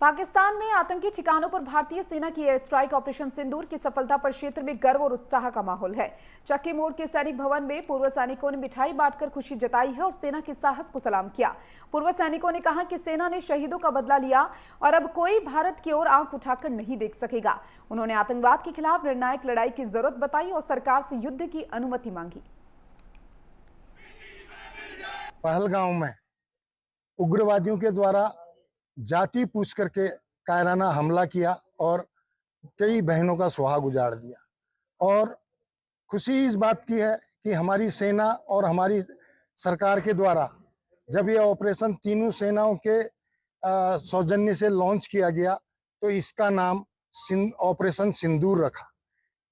पाकिस्तान में आतंकी ठिकानों पर भारतीय सेना की एयर स्ट्राइक ऑपरेशन सिंदूर की सफलता पर क्षेत्र में गर्व और उत्साह का माहौल है। चक्की मोड़ के सैनिक भवन में पूर्व सैनिकों ने मिठाई बांटकर खुशी जताई है और सेना के साहस को सलाम किया। पूर्व सैनिकों ने कहा कि सेना ने शहीदों का बदला लिया और अब कोई भारत की ओर आंख उठाकर नहीं देख सकेगा। उन्होंने आतंकवाद के खिलाफ निर्णायक लड़ाई की जरूरत बताई और सरकार से युद्ध की अनुमति मांगी। पहलगांव में उग्रवादियों के द्वारा जाति पूछ करके कायराना हमला किया और कई बहनों का सुहाग उजाड़ दिया। और खुशी इस बात की है कि हमारी सेना और हमारी सरकार के द्वारा जब यह ऑपरेशन तीनों सेनाओं के सौजन्य से लॉन्च किया गया तो इसका नाम ऑपरेशन सिंदूर रखा।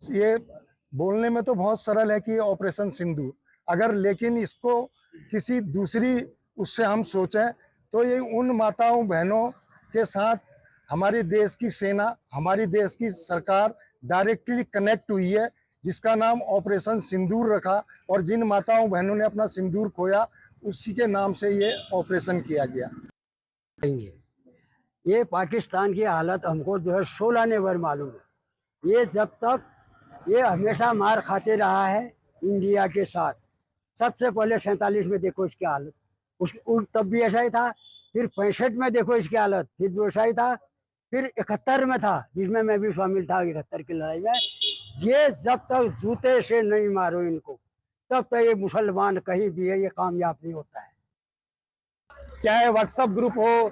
ये बोलने में तो बहुत सरल है कि ऑपरेशन सिंदूर, अगर लेकिन इसको किसी दूसरी उससे हम सोचें तो ये उन माताओं बहनों के साथ हमारे देश की सेना, हमारी देश की सरकार डायरेक्टली कनेक्ट हुई है, जिसका नाम ऑपरेशन सिंदूर रखा। और जिन माताओं बहनों ने अपना सिंदूर खोया उसी के नाम से ये ऑपरेशन किया गया। ये पाकिस्तान की हालत हमको जो है 16 ने भर मालूम है। ये जब तक ये हमेशा मार खाते रहा है इंडिया के साथ। सबसे पहले 47 में देखो इसकी हालत, तब भी ऐसा ही था। फिर 65 में देखो इसकी हालत, फिर भी ऐसा ही था। फिर 71 में था, जिसमें मैं भी शामिल था 71 की लड़ाई में। ये जब तक जूते से नहीं मारो इनको तब तक ये मुसलमान कहीं भी है ये कामयाब नहीं होता है। चाहे व्हाट्सएप ग्रुप हो,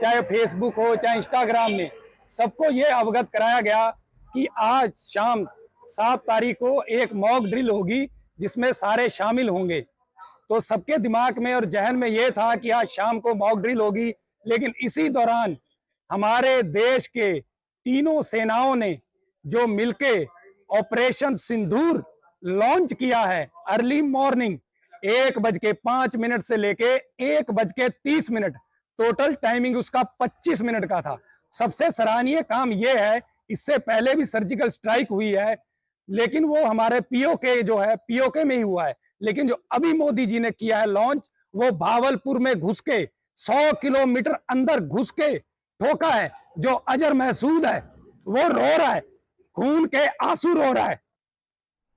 चाहे फेसबुक हो, चाहे इंस्टाग्राम में, सबको ये अवगत कराया गया कि आज शाम 7 तारीख को एक मॉक ड्रिल होगी जिसमें सारे शामिल होंगे। तो सबके दिमाग में और जहन में ये था कि आज शाम को मॉक ड्रिल होगी, लेकिन इसी दौरान हमारे देश के तीनों सेनाओं ने जो मिलके ऑपरेशन सिंदूर लॉन्च किया है अर्ली मॉर्निंग 1:05 से लेके 1:30, टोटल टाइमिंग उसका 25 मिनट का था। सबसे सराहनीय काम यह है, इससे पहले भी सर्जिकल स्ट्राइक हुई है लेकिन वो हमारे पीओके जो है पीओके में ही हुआ है, लेकिन जो अभी मोदी जी ने किया है लॉन्च, वो भावलपुर में घुस के 100 किलोमीटर अंदर घुस के ठोका है। जो अजर महसूद है वो रो रहा है, खून के आंसू रो रहा है।